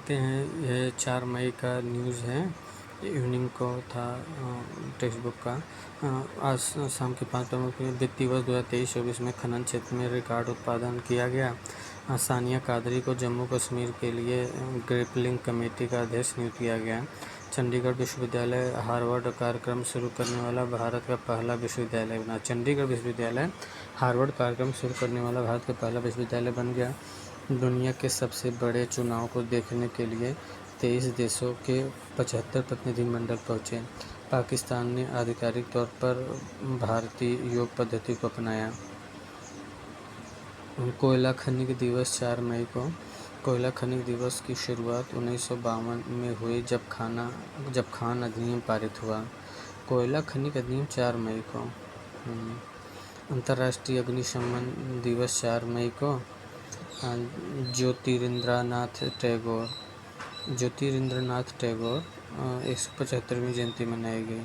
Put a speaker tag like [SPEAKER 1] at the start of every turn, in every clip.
[SPEAKER 1] देखते हैं, यह 4 मई का न्यूज़ है। इवनिंग को था टेक्स्ट बुक का। आज शाम के 5 प्रमुख वित्तीय वर्ष 2023-24 में खनन क्षेत्र में रिकॉर्ड उत्पादन किया गया। सानिया कादरी को जम्मू कश्मीर के लिए ग्रिपलिंग कमेटी का अध्यक्ष नियुक्त किया गया। चंडीगढ़ विश्वविद्यालय हार्वर्ड कार्यक्रम शुरू करने वाला भारत का पहला विश्वविद्यालय बना। चंडीगढ़ विश्वविद्यालय हार्वर्ड कार्यक्रम शुरू करने वाला भारत का पहला विश्वविद्यालय बन गया। दुनिया के सबसे बड़े चुनाव को देखने के लिए 23 देशों के 75 प्रतिनिधिमंडल पहुंचे। पाकिस्तान ने आधिकारिक तौर पर भारतीय योग पद्धति को अपनाया। कोयला खनिक दिवस 4 मई को। कोयला खनिक दिवस की शुरुआत 1952 में हुई जब खान अधिनियम पारित हुआ। कोयला खनिक अधिनियम 4 मई को। अंतर्राष्ट्रीय अग्निशमन दिवस 4 मई को। ज्योतिरिंद्रनाथ टैगोर 175वीं जयंती मनाई गई।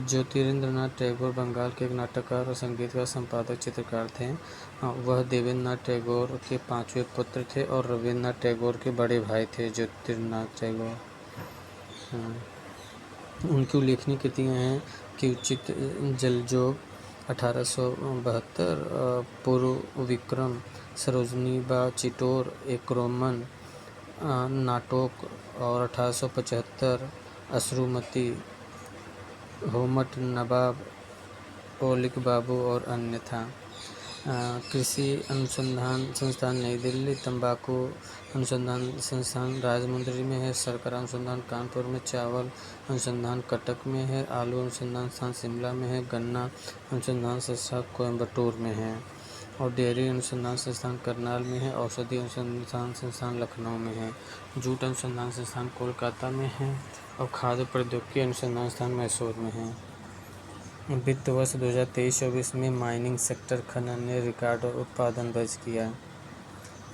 [SPEAKER 1] ज्योतिरिंद्रनाथ टैगोर बंगाल के एक नाटककार और संगीतकार, संपादक, चित्रकार थे। वह देवेंद्रनाथ टैगोर के 5वें पुत्र थे और रवींद्रनाथ टैगोर के बड़े भाई थे। ज्योतिरिंद्रनाथ टैगोर उनकी उल्लेखनीय कृतियाँ हैं किंचित जलजोग 1872, पूर्व विक्रम, सरोजनी बा चिटोर, एक रोमन नाटक और 1875 अश्रुमती, होमट नवाब, ओलिक बाबू और अन्य था। कृषि अनुसंधान संस्थान नई दिल्ली, तंबाकू अनुसंधान संस्थान राजमुंदरी में है, शर्करा अनुसंधान कानपुर में, चावल अनुसंधान कटक में है, आलू अनुसंधान संस्थान शिमला में है, गन्ना अनुसंधान संस्थान कोयम्बटूर में है और डेयरी अनुसंधान संस्थान करनाल में है। औषधि अनुसंधान संस्थान लखनऊ में है, जूट अनुसंधान संस्थान कोलकाता में है और खाद्य प्रौद्योगिकी अनुसंधान संस्थान मैसूर में है। वित्त वर्ष 2023-24 में माइनिंग सेक्टर खनन ने रिकॉर्ड उत्पादन दर्ज किया।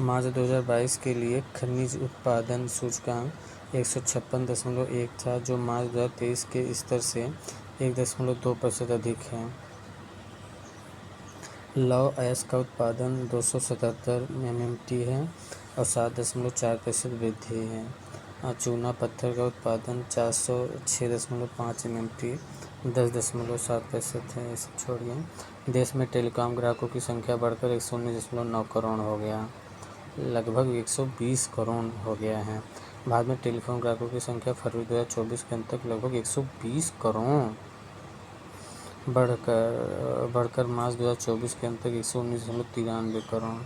[SPEAKER 1] मार्च 2022 के लिए खनिज उत्पादन सूचकांक 156.1 था, जो मार्च 2023 के स्तर से 1.2% अधिक है। लौह अयस्क का उत्पादन 277 MMT है और 7.4% वृद्धि है। चूना पत्थर का उत्पादन 406.5 MMT 10.7% है। इसे छोड़िए। देश में टेलीकॉम ग्राहकों की संख्या बढ़कर 119.9 करोड़ हो गया, लगभग 120 करोड़ हो गया है। भारत में टेलीफोन ग्राहकों की संख्या फरवरी 2024 के अंत तक लगभग 120 करोड़ बढ़कर मार्च 2024 के अंत तक 119.93 करोड़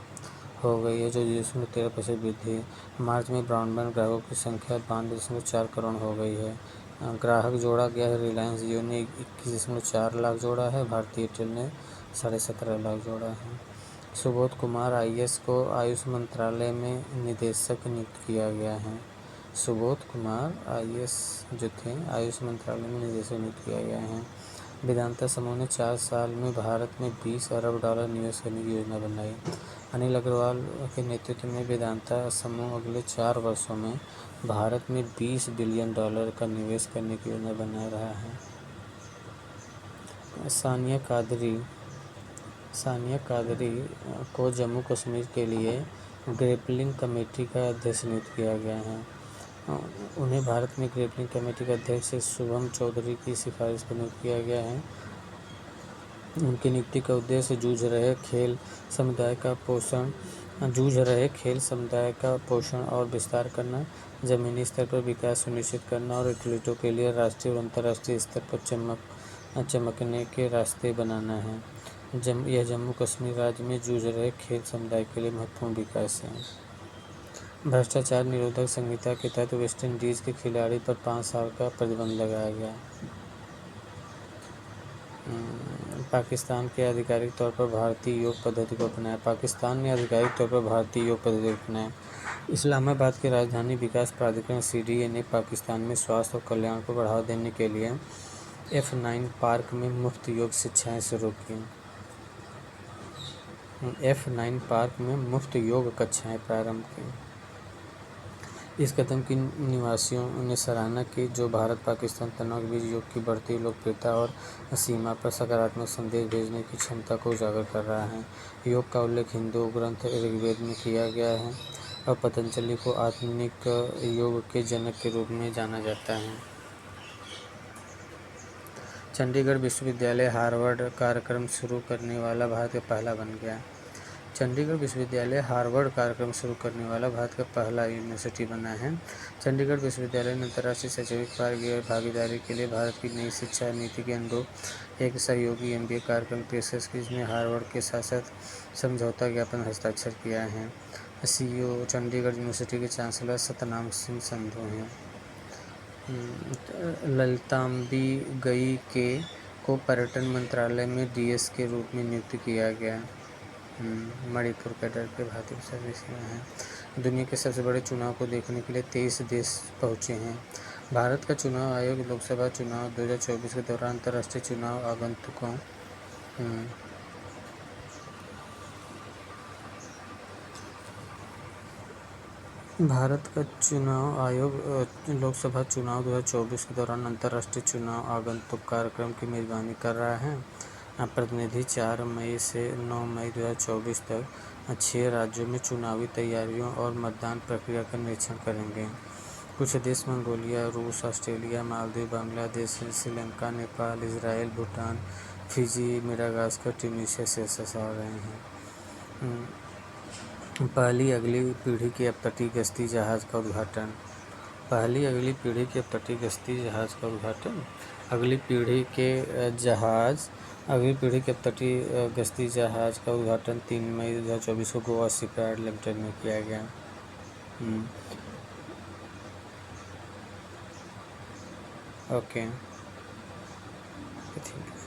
[SPEAKER 1] हो गई है, जो 0.13% वृद्धि है। मार्च में ब्रॉडबैंड ग्राहकों की संख्या 92.4 करोड़ हो गई है। ग्राहक जोड़ा गया है। रिलायंस जियो ने 21.4 लाख जोड़ा है, भारतीय एयरटेल ने 17.5 लाख जोड़ा है। सुबोध कुमार IAS को आयुष मंत्रालय में निदेशक नियुक्त किया गया है। सुबोध कुमार IAS जो थे आयुष मंत्रालय में निदेशक नियुक्त किया गया है। वेदांता समूह ने 4 साल में भारत में $20 अरब निवेश करने की योजना बनाई। अनिल अग्रवाल के नेतृत्व में वेदांता समूह अगले 4 वर्षों में भारत में $20 बिलियन का निवेश करने की योजना बना रहा है। सानिया कादरी को जम्मू कश्मीर के लिए ग्रिपलिंग कमेटी का अध्यक्ष नियुक्त किया गया है। उन्हें भारत में ग्रिपलिंग कमेटी का अध्यक्ष शुभम चौधरी की सिफारिश पर नियुक्त किया गया है। उनकी नियुक्ति का उद्देश्य जूझ रहे खेल समुदाय का पोषण और विस्तार करना, जमीनी स्तर पर विकास सुनिश्चित करना और एथलीटों के लिए राष्ट्रीय और अंतर्राष्ट्रीय स्तर पर चमकने के रास्ते बनाना है। यह जम्मू कश्मीर राज्य में जूझ रहे खेल समुदाय के लिए महत्वपूर्ण विकास है। भ्रष्टाचार निरोधक संहिता के तहत वेस्ट इंडीज के खिलाड़ी पर 5 साल का प्रतिबंध लगाया गया। पाकिस्तान ने आधिकारिक तौर पर भारतीय योग पद्धति को अपनाया। इस्लामाबाद की राजधानी विकास प्राधिकरण CDA ने पाकिस्तान में स्वास्थ्य और कल्याण को बढ़ावा देने के लिए F9 पार्क में मुफ्त योग शिक्षाएं शुरू की। F9 पार्क में मुफ्त योग कक्षाएं प्रारंभ की। इस कदम की निवासियों ने सराहना की, जो भारत पाकिस्तान तनाव के बीच योग की बढ़ती लोकप्रियता और सीमा पर सकारात्मक संदेश भेजने की क्षमता को उजागर कर रहा है। योग का उल्लेख हिंदू ग्रंथ ऋग्वेद में किया गया है और पतंजलि को आधुनिक योग के जनक के रूप में जाना जाता है। चंडीगढ़ विश्वविद्यालय हार्वर्ड कार्यक्रम शुरू करने वाला भारत का पहला बन गया। चंडीगढ़ विश्वविद्यालय हार्वर्ड कार्यक्रम शुरू करने वाला भारत का पहला यूनिवर्सिटी बना है। चंडीगढ़ विश्वविद्यालय ने अंतर्राष्ट्रीय शैक्षणिक भागीदारी के लिए भारत की नई शिक्षा नीति के अनुरूप एक सहयोगी MBA कार्यक्रम पेशकश की, जिसमें हार्वर्ड के साथ समझौता ज्ञापन हस्ताक्षर किया है। CEO चंडीगढ़ यूनिवर्सिटी के चांसलर सतनाम सिंह संधू हैं। ललिताम्बिगई के को पर्यटन मंत्रालय में DS के रूप में नियुक्त किया गया। मणिपुर कैडर के भारतीय सर्विस में हैं। दुनिया के सबसे बड़े चुनाव को देखने के लिए 23 देश पहुंचे हैं। भारत का चुनाव आयोग लोकसभा चुनाव 2024 के दौरान अंतर्राष्ट्रीय चुनाव आगंतुकों भारत का चुनाव आयोग लोकसभा चुनाव 2024 के दौरान अंतर्राष्ट्रीय चुनाव आगंतुक कार्यक्रम की मेजबानी कर रहा है। प्रतिनिधि 4 मई से 9 मई 2024 तक 6 राज्यों में चुनावी तैयारियों और मतदान प्रक्रिया का निरीक्षण करेंगे। कुछ देश मंगोलिया, रूस, Australia, Maldives, Bangladesh, Sri Lanka, Nepal, Israel, Bhutan, Fiji, Madagascar, Tunisia से आ रहे हैं। पहली अगली पीढ़ी के अपतटीय गश्ती जहाज़ का उद्घाटन। अगली पीढ़ी के अपतटीय गश्ती जहाज़ का उद्घाटन। अगली पीढ़ी के अपतटीय गश्ती जहाज़ का उद्घाटन 3 मई 2024 को गोवा शिपयार्ड लिमिटेड में किया गया। Okay, thank you.